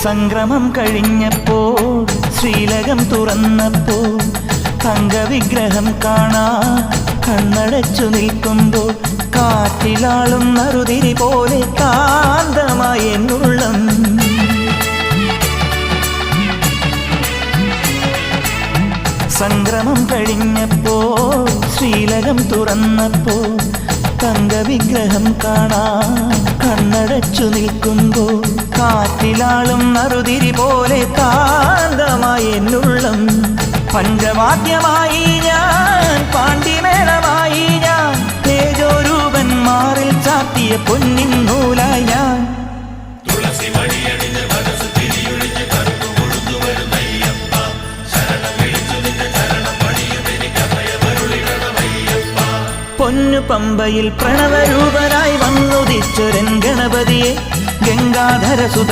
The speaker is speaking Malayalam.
സംക്രമം കഴിഞ്ഞപ്പോൾ ശ്രീലകം തുറന്നപ്പോൾ തങ്കവിഗ്രഹം കാണാൻ കണ്ണടച്ചു നിൽക്കുമ്പോൾ കാറ്റിലാളും നറുതിരി പോലെ കാന്തമായി എന്നുള്ളം. സംക്രമം കഴിഞ്ഞപ്പോൾ ശ്രീലകം തുറന്നപ്പോൾ തങ്കവിഗ്രഹം കാണാൻ കണ്ണടച്ചു നിൽക്കുമ്പോൾ കാറ്റിലാളും നറുതിരി പോലെ കാന്തമായി എന്നുള്ളം. പഞ്ചവാദ്യമായി ഞാൻ, പാണ്ഡിമേളമായി ഞാൻ, തേജോരൂപൻ മാറിൽ ചാത്തിയ പൊന്നിൻ നൂലായി ഞാൻ. പൊന്നു പമ്പയിൽ പ്രണവരൂപനായി വന്നുദിച്ചൊരൻ ഗണപതിയെ ഗംഗാധര സുത